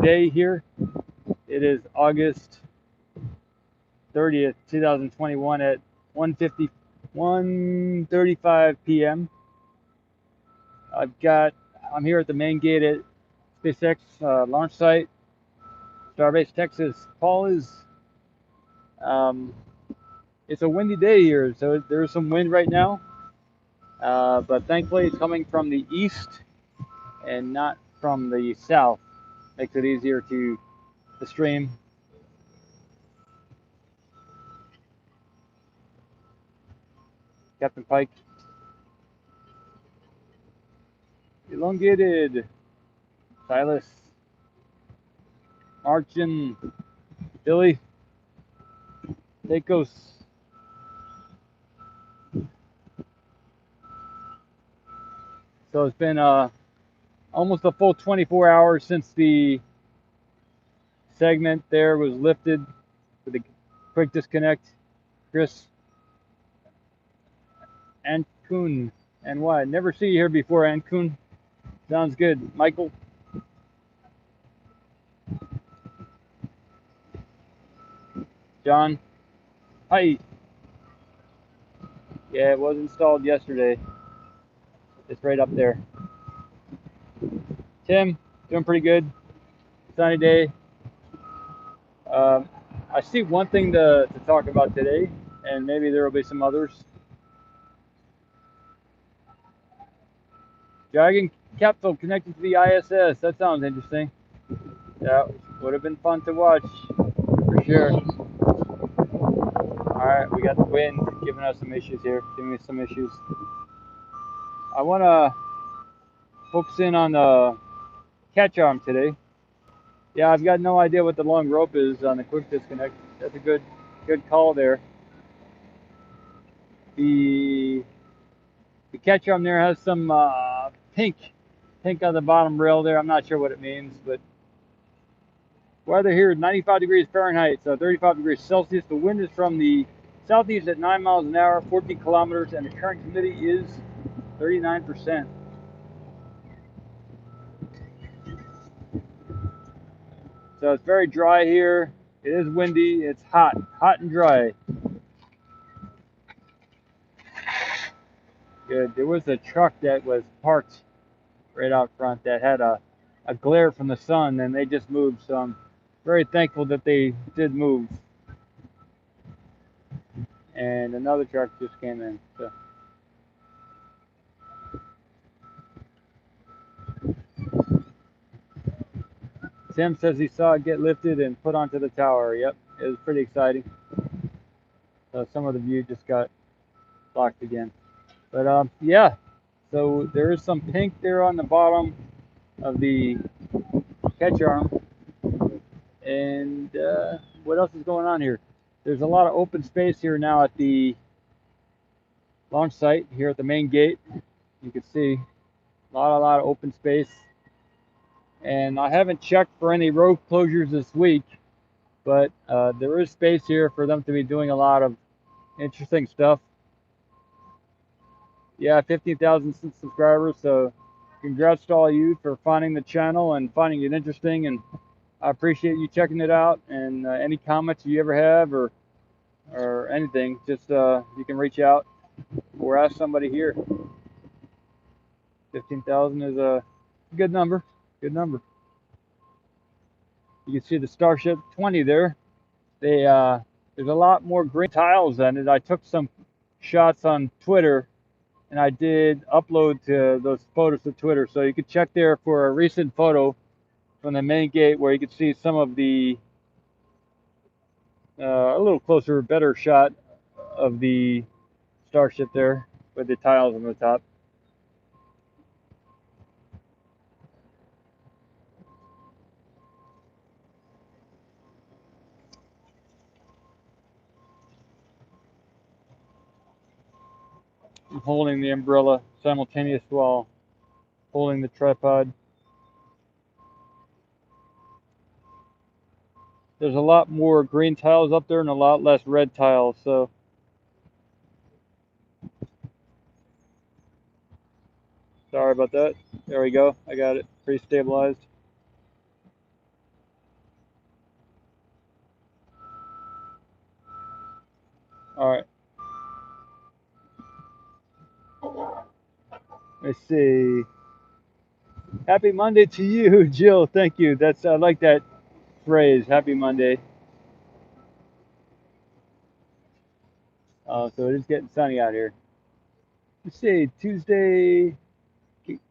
day here. It is August 30th, 2021 at 1:35 p.m. I'm here at the main gate at SpaceX launch site, Starbase, Texas. It's a windy day here, so there's some wind right now, but thankfully it's coming from the east and not from the south. Makes it easier to stream. Captain Pike. Elongated. Silas. Marchin. Billy. Takos. So it's been almost a full 24 hours since the segment there was lifted with a quick disconnect. Chris Ankun and what? Never see you here before, Ankun. Sounds good. Michael. John. Hi. Yeah, it was installed yesterday. It's right up there. Tim, doing pretty good. Sunny day. I see one thing to talk about today, and maybe there will be some others. Dragon capsule connected to the ISS. That sounds interesting. That would have been fun to watch, for sure. Alright, we got the wind giving us some issues here. Giving me some issues. I want to focus in on the catch arm today. Yeah, I've got no idea what the long rope is on the quick disconnect. That's a good call there. The catch arm there has some pink on the bottom rail there. I'm not sure what it means, but weather here is 95 degrees Fahrenheit, so 35 degrees Celsius. The wind is from the southeast at 9 miles an hour, 14 kilometers, and the current humidity is 39%. So it's very dry here. It is windy. It's hot and dry. Good. There was a truck that was parked right out front that had a glare from the sun, and they just moved. So I'm very thankful that they did move. And another truck just came in. So. Tim says he saw it get lifted and put onto the tower. Yep, it was pretty exciting. So some of the view just got blocked again. But yeah, so there is some pink there on the bottom of the catch arm. And what else is going on here? There's a lot of open space here now at the launch site here at the main gate. You can see a lot of open space. And I haven't checked for any road closures this week, but there is space here for them to be doing a lot of interesting stuff. Yeah, 15,000 subscribers, so congrats to all you for finding the channel and finding it interesting, and I appreciate you checking it out. And any comments you ever have or anything, just you can reach out or ask somebody here. 15,000 is a good number. Good number. You can see the Starship 20 there. There's a lot more green tiles on it. I took some shots on Twitter, and I did upload to those photos to Twitter, so you can check there for a recent photo from the main gate where you can see some of the a little closer, better shot of the Starship there with the tiles on the top. I'm holding the umbrella simultaneous while holding the tripod. There's a lot more green tiles up there and a lot less red tiles, so sorry about that. There we go. I got it pre-stabilized. All right. Let's see. Happy Monday to you, Jill. Thank you. I like that phrase. Happy Monday. So it is getting sunny out here. Let's see. Tuesday.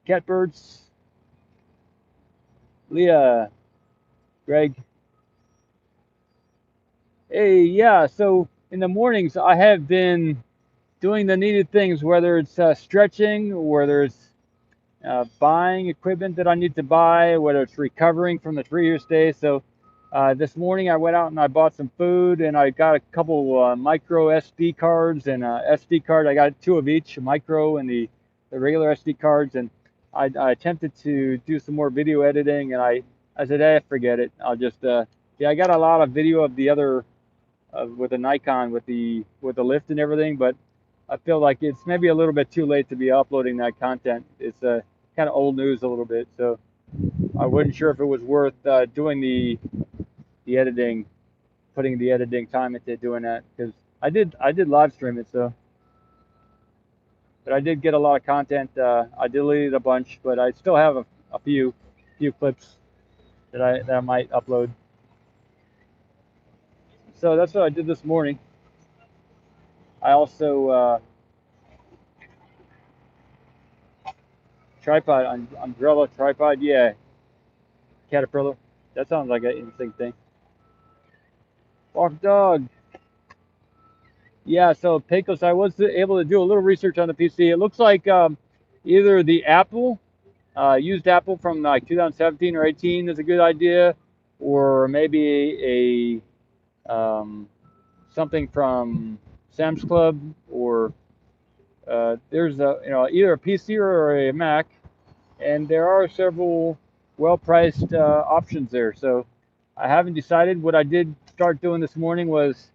Catbirds. Leah. Greg. Hey, yeah. So in the mornings, I have been doing the needed things, whether it's stretching, whether it's buying equipment that I need to buy, whether it's recovering from the previous day. So this morning I went out and I bought some food, and I got a couple micro SD cards and SD card. I got two of each, a micro and the regular SD cards, and I attempted to do some more video editing, and I said, hey, forget it. I'll just yeah, I got a lot of video of the other with the Nikon with the lift and everything, but I feel like it's maybe a little bit too late to be uploading that content. It's kind of old news a little bit, so I wasn't sure if it was worth doing the editing, putting the editing time into doing that, because I did live stream it, so. But I did get a lot of content. I deleted a bunch, but I still have a few clips that I might upload. So that's what I did this morning. I also tripod, umbrella tripod, yeah, Caterpillar. That sounds like an interesting thing. Walk dog. Yeah, so Pecos, I was able to do a little research on the PC. It looks like either the Apple, used Apple from like 2017 or 18 is a good idea, or maybe a something from Sam's Club, or there's either a PC or a Mac, and there are several well-priced options there. So I haven't decided. What I did start doing this morning was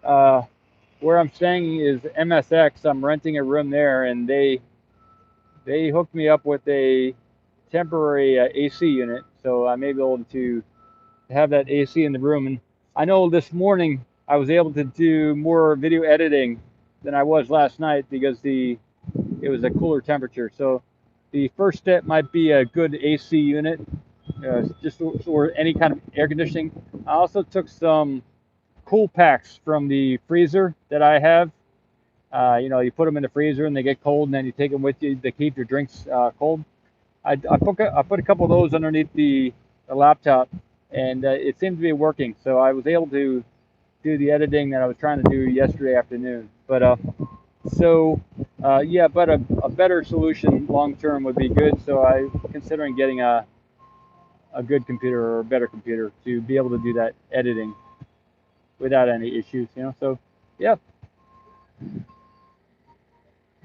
where I'm staying is MSX. I'm renting a room there, and they hooked me up with a temporary AC unit, so I may be able to have that AC in the room. And I know this morning I was able to do more video editing than I was last night because it was a cooler temperature. So the first step might be a good AC unit, just or any kind of air conditioning. I also took some cool packs from the freezer that I have. You put them in the freezer and they get cold, and then you take them with you to keep your drinks cold. I put a couple of those underneath the laptop, and it seemed to be working. So I was able to do the editing that I was trying to do yesterday afternoon. But yeah, but a better solution long term would be good. So I'm considering getting a good computer or a better computer to be able to do that editing without any issues. So yeah.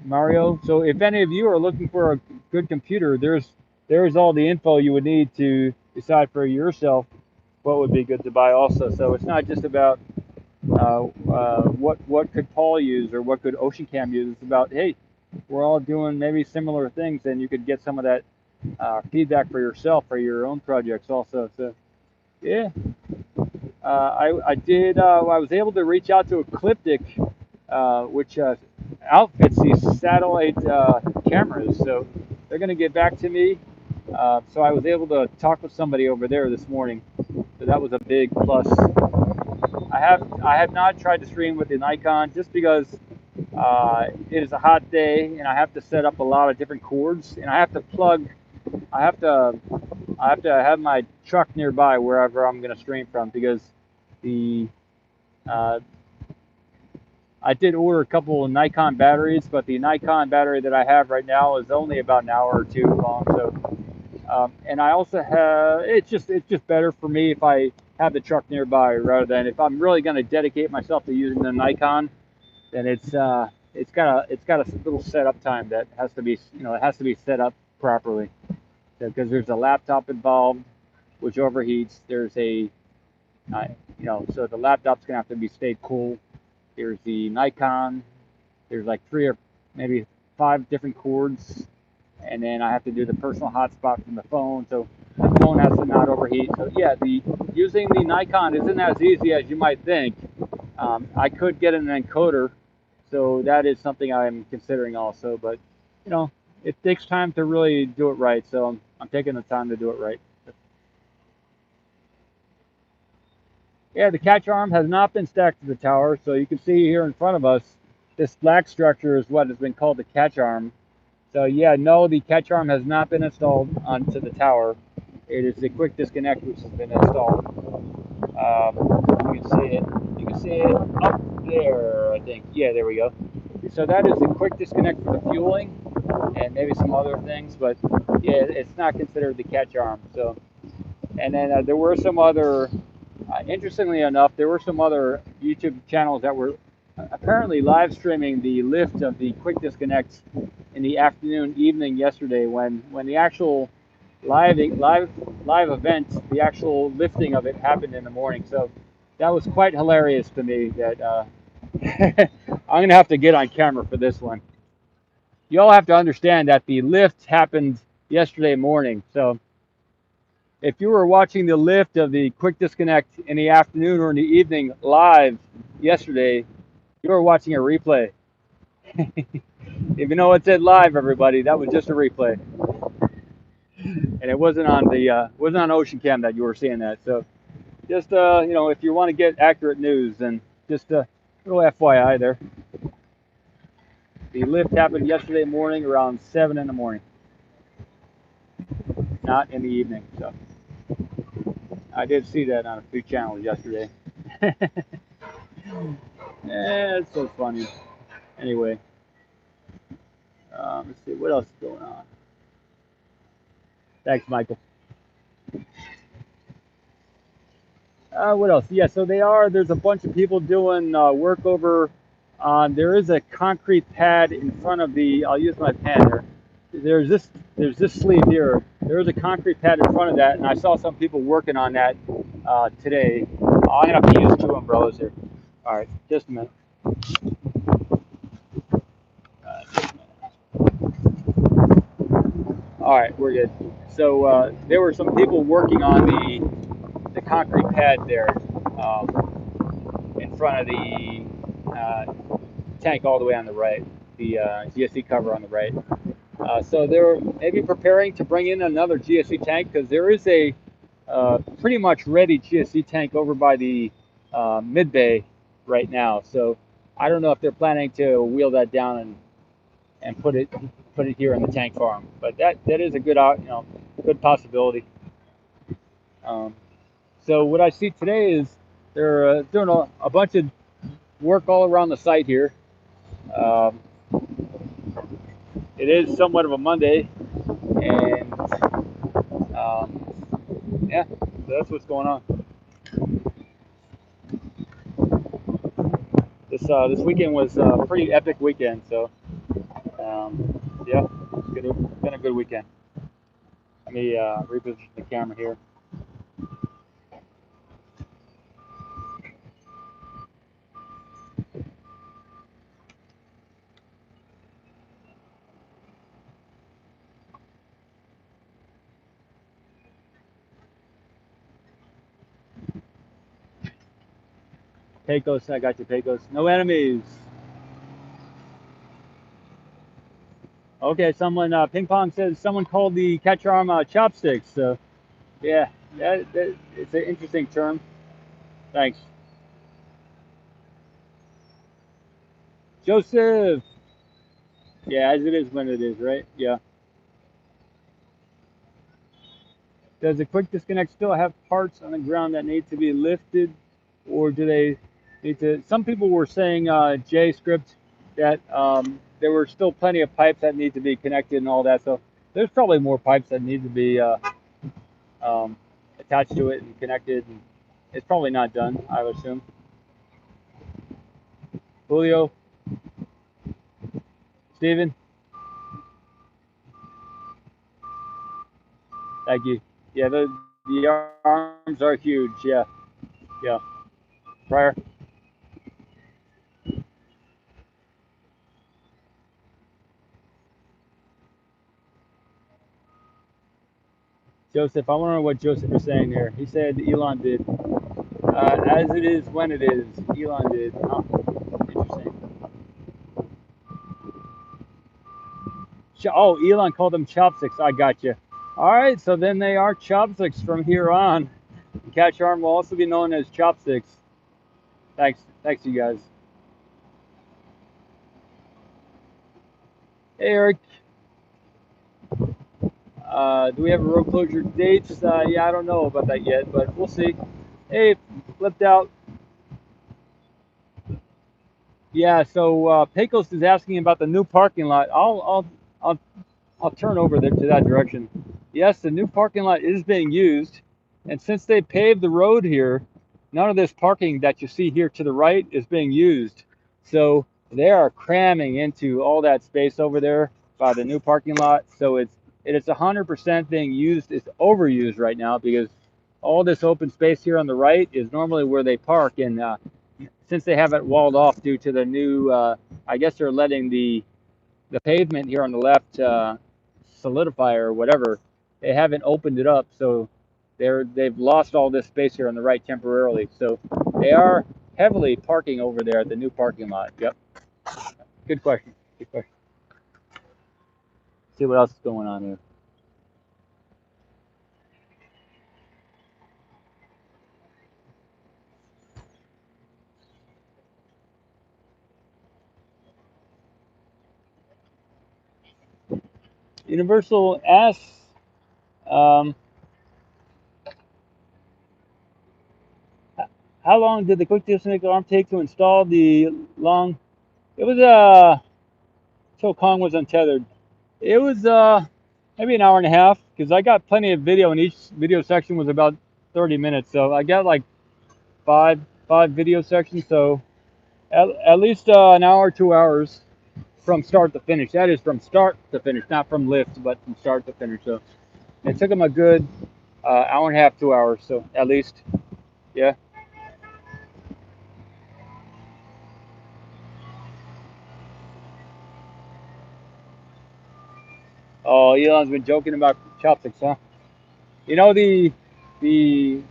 Mario, so if any of you are looking for a good computer, there's all the info you would need to decide for yourself what would be good to buy also. So it's not just about what could Paul use or what could Ocean Cam use. It's about, hey, we're all doing maybe similar things, and you could get some of that feedback for yourself for your own projects also. So yeah, I was able to reach out to Ecliptic, which outfits these satellite cameras. So they're going to get back to me. So I was able to talk with somebody over there this morning. So that was a big plus. I have not tried to stream with the Nikon just because it is a hot day and I have to set up a lot of different cords, and I have to have my truck nearby wherever I'm going to stream from, because I did order a couple of Nikon batteries, but the Nikon battery that I have right now is only about an hour or two long. So, and I also have, it's just better for me if I have the truck nearby, rather than if I'm really going to dedicate myself to using the Nikon, then it's got a little setup time that has to be, it has to be set up properly, because there's a laptop involved, which overheats. There's so the laptop's gonna have to be stayed cool. There's the Nikon. There's like 3 or maybe 5 different cords, and then I have to do the personal hotspot from the phone, so the phone has to not overheat. So yeah, using the Nikon isn't as easy as you might think. I could get an encoder, so that is something I'm considering also. But you know, it takes time to really do it right. So I'm taking the time to do it right. Yeah, the catch arm has not been stacked to the tower, so you can see here in front of us, this black structure is what has been called the catch arm. So yeah, no, the catch arm has not been installed onto the tower. It is the quick disconnect which has been installed. You can see it. You can see it up there, I think. Yeah, there we go. So that is the quick disconnect for the fueling and maybe some other things, but yeah, it's not considered the catch arm. So, and then there were some other, interestingly enough, there were some other YouTube channels that were apparently live streaming the lift of the quick disconnects in the afternoon, evening yesterday when the actual live event, the actual lifting of it happened in the morning. So that was quite hilarious to me. That I'm gonna have to get on camera for this one. You all have to understand that the lift happened yesterday morning. So if you were watching the lift of the quick disconnect in the afternoon or in the evening live yesterday, you were watching a replay. Even though it said live, everybody, that was just a replay, and it wasn't on Ocean Cam that you were seeing that. So just you know, if you want to get accurate news, then just a little FYI there. The lift happened yesterday morning around 7 in the morning, not in the evening. So I did see that on a few channels yesterday. It's so funny. Anyway, let's see what else is going on. Thanks, Michael. What else? Yeah, so there's a bunch of people doing work over. There is a concrete pad in front of the. I'll use my pen here. There's this sleeve here. There is a concrete pad in front of that, and I saw some people working on that today. I'm gonna have to use two umbrellas here. All right, just a minute. Just a minute. All right, we're good. So there were some people working on the concrete pad there in front of the tank all the way on the right, the GSE cover on the right. So they're maybe preparing to bring in another GSE tank because there is a pretty much ready GSE tank over by the mid bay right now. So I don't know if they're planning to wheel that down and put it here in the tank farm, but that is a good good possibility. So what I see today is they're doing a bunch of work all around the site here. Um, it is somewhat of a Monday, and yeah, so that's what's going on. This weekend was a pretty epic weekend, so yeah, it's been a good weekend. Let me reposition the camera here. Pecos, I got you, Pecos. No enemies. Okay, someone Ping Pong says someone called the catch arm chopsticks. So yeah, that it's an interesting term. Thanks, Joseph. Yeah, as it is when it is, right? Yeah. Does the quick disconnect still have parts on the ground that need to be lifted, or do they need to? Some people were saying, JScript, that there were still plenty of pipes that need to be connected and all that. So there's probably more pipes that need to be um, attached to it and connected. And it's probably not done, I would assume. Julio, Steven, thank you. Yeah, the arms are huge. Yeah, yeah. Prior. Joseph, I wonder what Joseph is saying here. He said Elon did. As it is when it is. Elon did. Huh. Interesting. Oh, Elon called them chopsticks. I got you. All right, so then they are chopsticks from here on. Catch arm will also be known as chopsticks. Thanks, you guys. Hey, Eric. Do we have a road closure dates? Yeah, I don't know about that yet, but we'll see. Hey, flipped out. Yeah, so Pecos is asking about the new parking lot. I'll I'll turn over there to that direction. Yes, the new parking lot is being used, and since they paved the road here, none of this parking that you see here to the right is being used. So they are cramming into all that space over there by the new parking lot. So it is 100% being used. It's overused right now because all this open space here on the right is normally where they park, and since they have it walled off due to the new, I guess they're letting the pavement here on the left solidify or whatever. They haven't opened it up, so they've lost all this space here on the right temporarily. So they are heavily parking over there at the new parking lot. Yep. Good question. Good question. See what else is going on here. Universal asks, um, how long did the quick disconnect arm take to install the long? It was till Kong was untethered. It was maybe an hour and a half because I got plenty of video, and each video section was about 30 minutes. So I got like five video sections. So at least an hour, 2 hours from start to finish. That is from start to finish, not from lift, but from start to finish. So it took them a good hour and a half, 2 hours. So at least, yeah. Oh, Elon's been joking about chopsticks, huh? You know the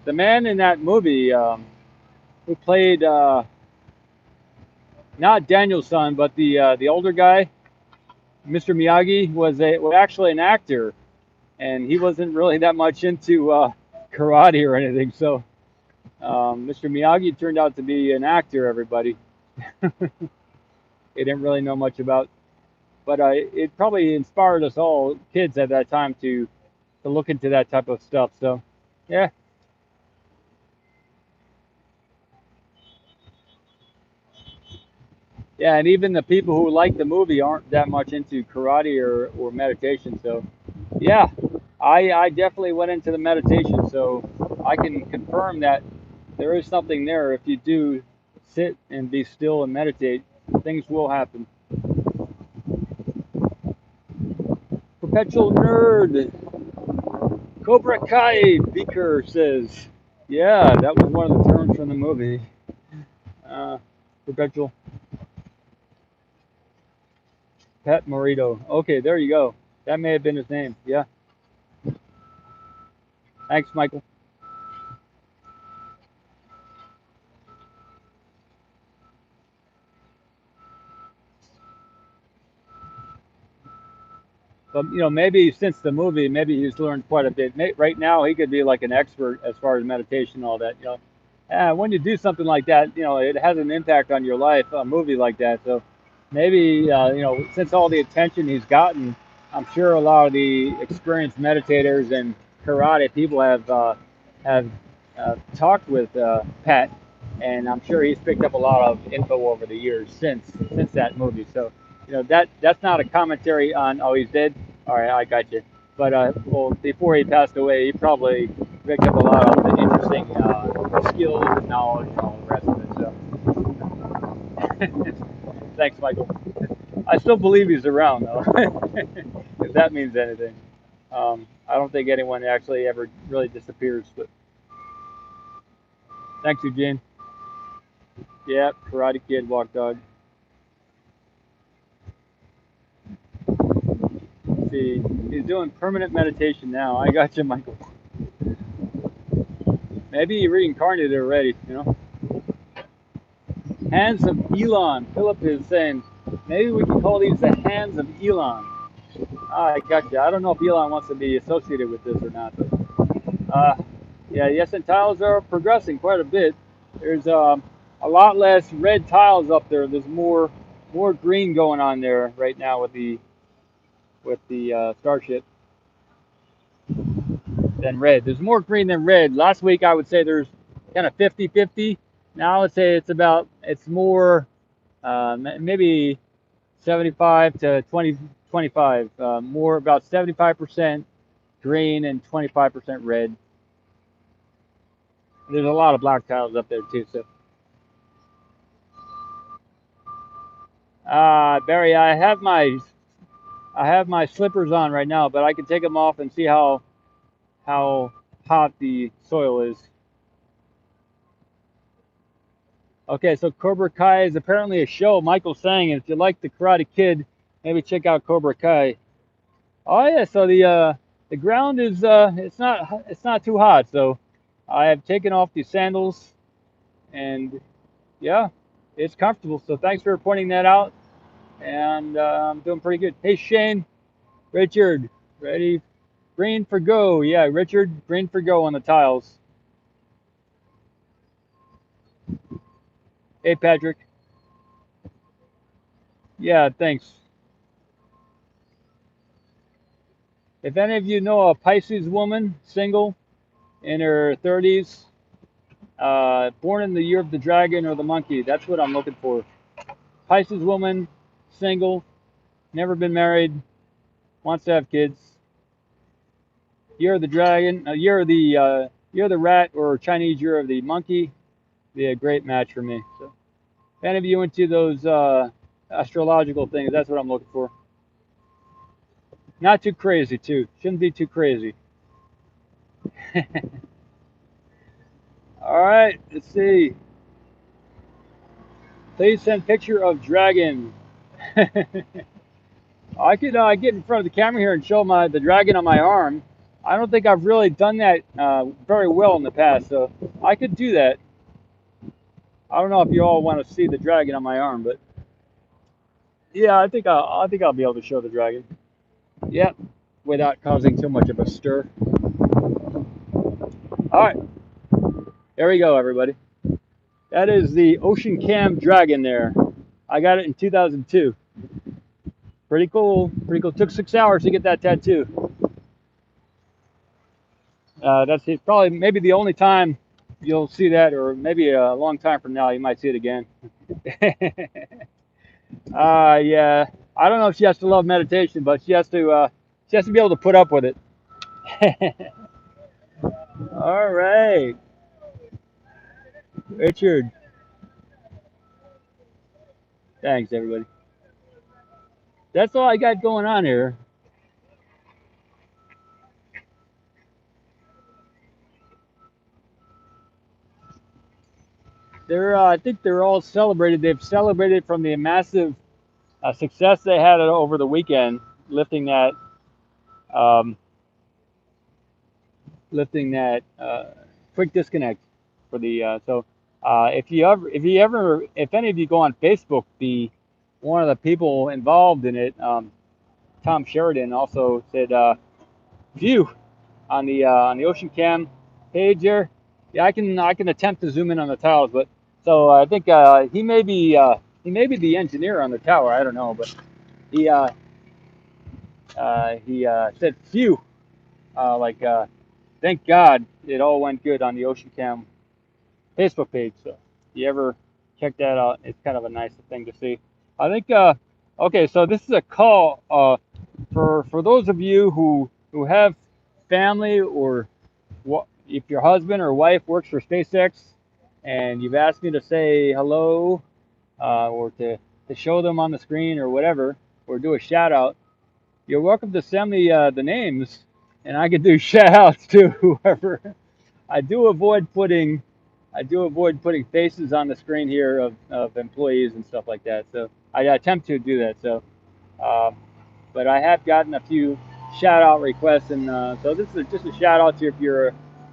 man in that movie who played not Daniel's son, but the older guy, Mr. Miyagi, was actually an actor, and he wasn't really that much into karate or anything. So Mr. Miyagi turned out to be an actor. Everybody, he didn't really know much about, but it probably inspired us all, kids at that time, to look into that type of stuff. So yeah, yeah, and even the people who like the movie aren't that much into karate or meditation. So yeah, I definitely went into the meditation, so I can confirm that there is something there. If you do sit and be still and meditate, things will happen. Perpetual nerd, Cobra Kai Beaker says, yeah, that was one of the terms from the movie. Uh, Perpetual Pat Morito. Okay, there you go. That may have been his name. Yeah. Thanks, Michael. But maybe since the movie, maybe he's learned quite a bit. Right now, he could be like an expert as far as meditation and all that. When you do something like that, it has an impact on your life. A movie like that, so maybe since all the attention he's gotten, I'm sure a lot of the experienced meditators and karate people have talked with Pat, and I'm sure he's picked up a lot of info over the years since that movie. So that's not a commentary on, oh, he's dead. All right, I got you. But well, before he passed away, he probably picked up a lot of the interesting skills and knowledge and all the rest of it. So thanks, Michael. I still believe he's around though, if that means anything. I don't think anyone actually ever really disappears. But thanks, Eugene. Yeah, Karate Kid, Walk Dog. Let's see, he's doing permanent meditation now. I got you, Michael. Maybe he reincarnated already, you know. Hands of Elon. Philip is saying, maybe we can call these the hands of Elon. Ah, I got you. I don't know if Elon wants to be associated with this or not. But, yeah, the SN tiles are progressing quite a bit. There's a lot less red tiles up there. There's more green going on there right now with the Starship than red. There's more green than red. Last week I would say there's kind of 50-50. Now I would say it's more maybe 75 to 25. More about 75% green and 25% red. There's a lot of black tiles up there too. So, Barry, I have my slippers on right now, but I can take them off and see how hot the soil is. Okay, so Cobra Kai is apparently a show. Michael's saying if you like the Karate Kid, maybe check out Cobra Kai. Oh yeah, so the ground is it's not too hot. So I have taken off the sandals and yeah, it's comfortable. So thanks for pointing that out. And I'm doing pretty good. Hey Shane, Richard, ready? Green for go. Yeah, Richard, green for go on the tiles. Hey Patrick. Yeah, thanks. If any of you know a Pisces woman, single, in her 30s, born in the year of the dragon or the monkey, that's what I'm looking for. Pisces woman, single, never been married, wants to have kids. Year of the dragon, year of the rat, or Chinese year of the monkey, be a great match for me. So, if any of you into those astrological things, that's what I'm looking for. Not too crazy, too. Shouldn't be too crazy. All right, let's see. Please send picture of dragon. I could get in front of the camera here and show the dragon on my arm. I don't think I've really done that very well in the past, so I could do that. I don't know if you all want to see the dragon on my arm, but yeah, I think I'll be able to show the dragon. Yep, without causing too much of a stir. All right, there we go, everybody. That is the Ocean Cam dragon there. I got it in 2002. Pretty cool. Pretty cool. Took 6 hours to get that tattoo. That's it. Probably maybe the only time you'll see that, or maybe a long time from now you might see it again. Yeah. I don't know if she has to love meditation, but she has to be able to put up with it. All right, Richard. Thanks, everybody. That's all I got going on here. I think they're all celebrated. They've celebrated from the massive success they had over the weekend, lifting that um, quick disconnect for the if any of you go on Facebook, the one of the people involved in it, Tom Sheridan, also said view on the Ocean Cam page there. Yeah, I can attempt to zoom in on the towers, but so I think he may be the engineer on the tower. I don't know, but he said phew, like thank God it all went good on the Ocean Cam Facebook page. So if you ever check that out, it's kind of a nice thing to see. I think okay, so this is a call for those of you who have family, or if your husband or wife works for SpaceX and you've asked me to say hello or to show them on the screen or whatever, or do a shout out, you're welcome to send me the names, and I can do shout outs to whoever. I do avoid putting faces on the screen here of employees and stuff like that. So I attempt to do that. So, but I have gotten a few shout out requests, and so this is just a shout out to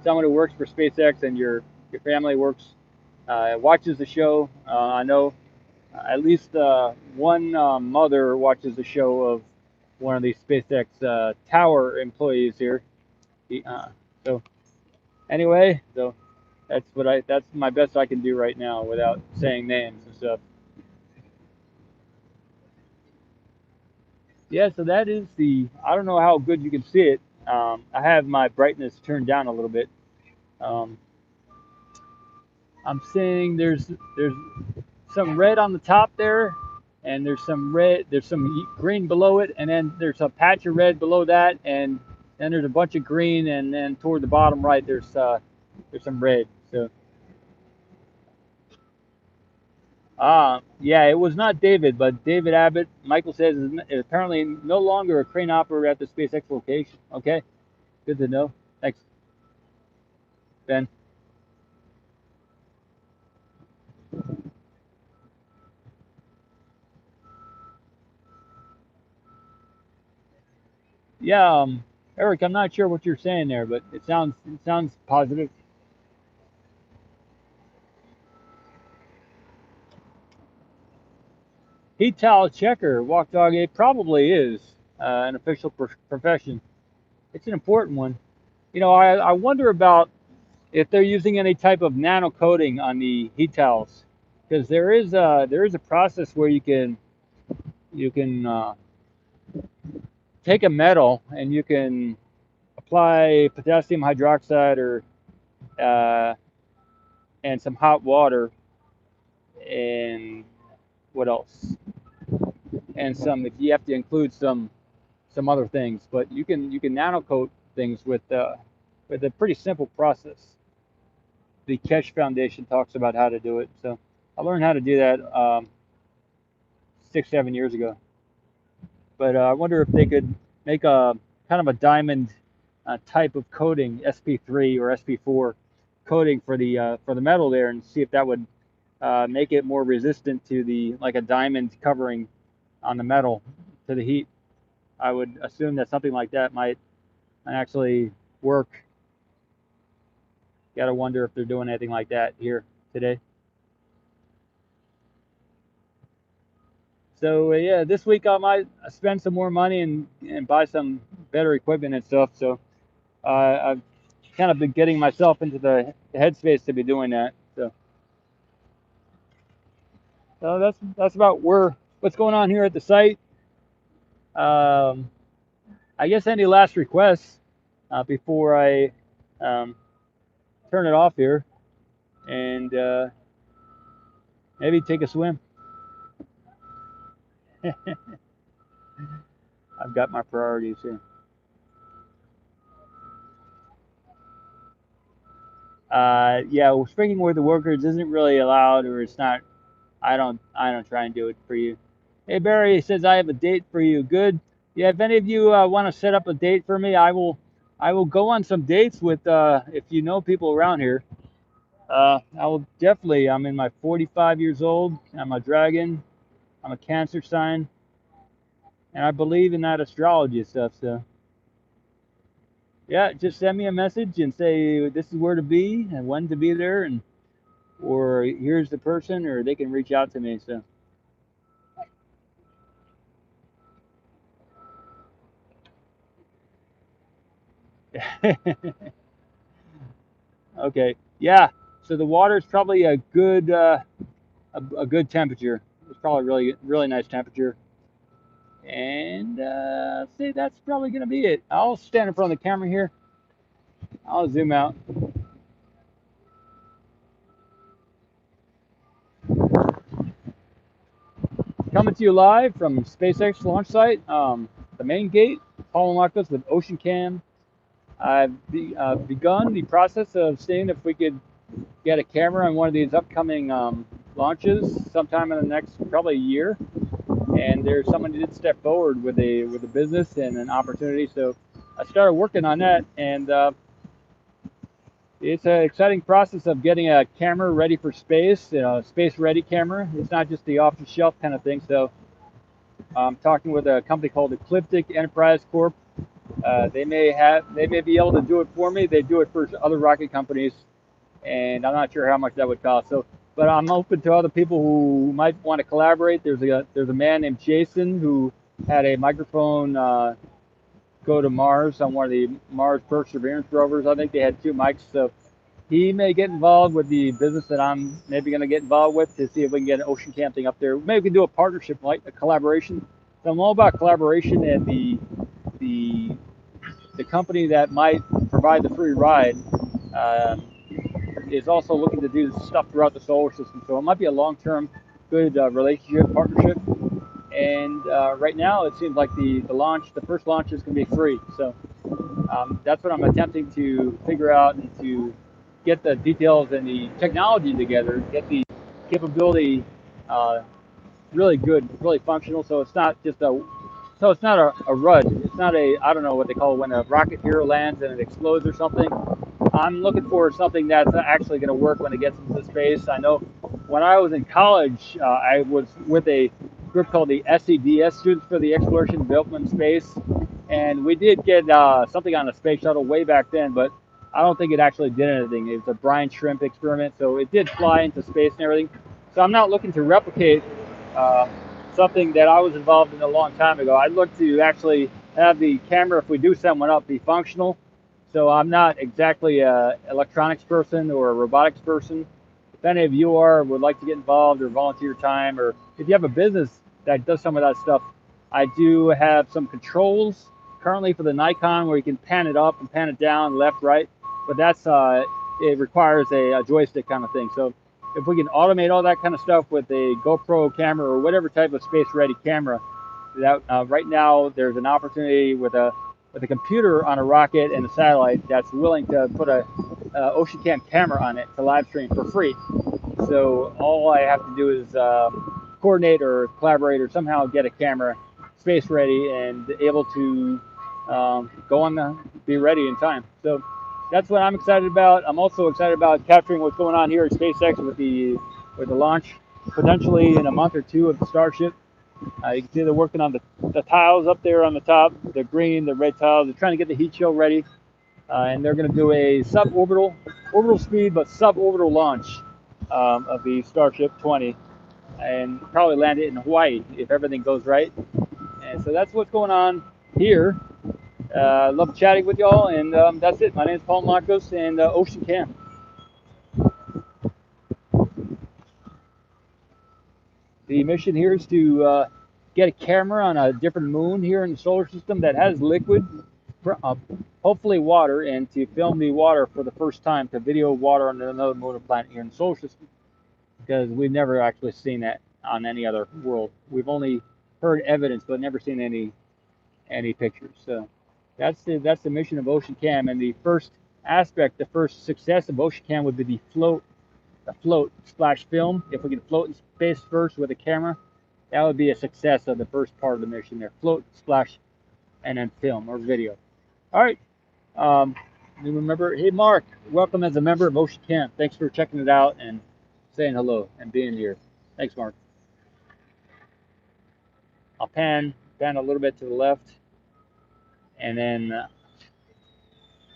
someone who works for SpaceX and your family works watches the show. I know at least one mother watches the show of one of these SpaceX tower employees here. So anyway, so that's my best I can do right now without saying names and stuff. Yeah, so that is I don't know how good you can see it. I have my brightness turned down a little bit. Um, I'm seeing there's some red on the top there, and there's some green below it, and then there's a patch of red below that, and then there's a bunch of green, and then toward the bottom right there's some red. So yeah, it was not David, but David Abbott. Michael says is apparently no longer a crane operator at the SpaceX location. Okay, good to know. Thanks, Ben. Yeah, Eric, I'm not sure what you're saying there, but it sounds positive. Heat towel checker, walk dog. It probably is an official profession. It's an important one. I wonder about if they're using any type of nano coating on the heat towels, because there is a process where you can take a metal and you can apply potassium hydroxide or uh, and some hot water and what else? And some if you have to include some other things, but you can nano coat things with a pretty simple process. The Kesh Foundation talks about how to do it, so I learned how to do that 6 7 years ago. But I wonder if they could make a kind of a diamond type of coating, SP3 or SP4 coating for the metal there, and see if that would make it more resistant to the like a diamond covering on the metal to the heat. I would assume that something like that might actually work. Got to wonder if they're doing anything like that here today. So yeah, this week I might spend some more money and buy some better equipment and stuff. So I've kind of been getting myself into the headspace to be doing that. So that's about what's going on here at the site. Um, I guess any last requests before I um, turn it off here and maybe take a swim. I've got my priorities here. Yeah, well, speaking with the workers isn't really allowed, or it's not. I don't try and do it for you. Hey Barry says I have a date for you. Good. Yeah, if any of you want to set up a date for me, I will go on some dates with if you know people around here. I will definitely. I'm in my 45 years old. I'm a dragon. I'm a Cancer sign, and I believe in that astrology stuff. So yeah, just send me a message and say this is where to be and when to be there, and or here's the person, or they can reach out to me. So okay, yeah. So the water is probably a good a good temperature. It's probably really nice temperature. And let's see, that's probably gonna be it. I'll stand in front of the camera here. I'll zoom out. Coming to you live from SpaceX launch site, the main gate, Paul Mamakos with Ocean Cam. I've begun the process of seeing if we could get a camera on one of these upcoming launches sometime in the next probably a year. And there's someone who did step forward with a business and an opportunity. So I started working on that, and it's an exciting process of getting a camera ready for space, space ready camera. It's not just the off the shelf kind of thing. So I'm talking with a company called Ecliptic Enterprise Corp. They may be able to do it for me. They do it for other rocket companies, and I'm not sure how much that would cost. So, but I'm open to other people who might want to collaborate. There's a man named Jason who had a microphone go to Mars on one of the Mars Perseverance rovers. I think they had two mics, so he may get involved with the business that I'm maybe going to get involved with to see if we can get an ocean camp thing up there. Maybe we can do a partnership, like a collaboration. So I'm all about collaboration, and the the company that might provide the free ride um, is also looking to do stuff throughout the solar system. So it might be a long-term, good relationship, partnership. And right now, it seems like the first launch is going to be free. So that's what I'm attempting to figure out and to get the details and the technology together, get the capability uh, really good, really functional. So it's not just a RUD. It's not a, I don't know what they call it when a rocket here lands and it explodes or something. I'm looking for something that's actually going to work when it gets into space. I know when I was in college, I was with a group called the SEDS, Students for the Exploration and Development of Space, and we did get something on a space shuttle way back then, but I don't think it actually did anything. It was a brine shrimp experiment, so it did fly into space and everything. So I'm not looking to replicate uh, something that I was involved in a long time ago. I'd look to actually have the camera, if we do send one up, be functional. So I'm not exactly a electronics person or a robotics person. If any of you are, would like to get involved or volunteer time, or if you have a business that does some of that stuff, I do have some controls currently for the Nikon where you can pan it up and pan it down, left, right. But that's it requires a joystick kind of thing. So if we can automate all that kind of stuff with a GoPro camera or whatever type of space-ready camera, that right now there's an opportunity with a computer on a rocket and a satellite that's willing to put a ocean cam camera on it to live stream for free. So all I have to do is coordinate or collaborate or somehow get a camera space ready and able to go on be ready in time. So that's what I'm excited about. I'm also excited about capturing what's going on here at SpaceX with the launch potentially in a month or two of the Starship. You can see they're working on the tiles up there on the top, the green, the red tiles. They're trying to get the heat shield ready, and they're going to do a orbital speed, but suborbital launch of the Starship 20, and probably land it in Hawaii if everything goes right. And so that's what's going on here. Love chatting with y'all, and that's it. My name is Paul Marcos, and Ocean Cam. The mission here is to get a camera on a different moon here in the solar system that has liquid, hopefully water, and to film the water for the first time, to video water on another moon or planet here in the solar system, because we've never actually seen that on any other world. We've only heard evidence, but never seen any pictures. So that's the mission of Ocean Cam, and the first aspect, the first success of Ocean Cam would be the float splash film. If we can float in space first with a camera, that would be a success of the first part of the mission there. Float, splash, and then film or video. All right. Remember, hey Mark, welcome as a member of Ocean Camp. Thanks for checking it out and saying hello and being here. Thanks, Mark. I'll pan a little bit to the left, and then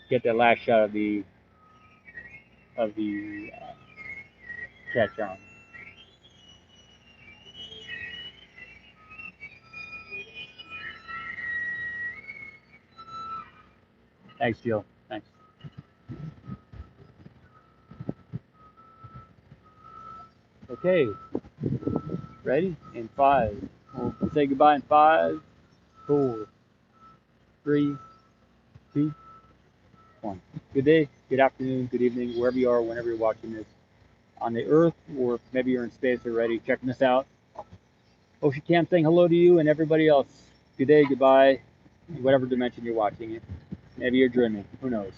get that last shot of the catch on. Thanks, Jill. Thanks. Okay, ready? In 5. We'll say goodbye in 5, 4, 3, 2, 1. Good day, good afternoon, good evening, wherever you are, whenever you're watching this on the Earth, or maybe you're in space already checking this out. Ocean Cam saying hello to you and everybody else. Good day, goodbye, in whatever dimension you're watching it. Maybe you're dreaming. Who knows?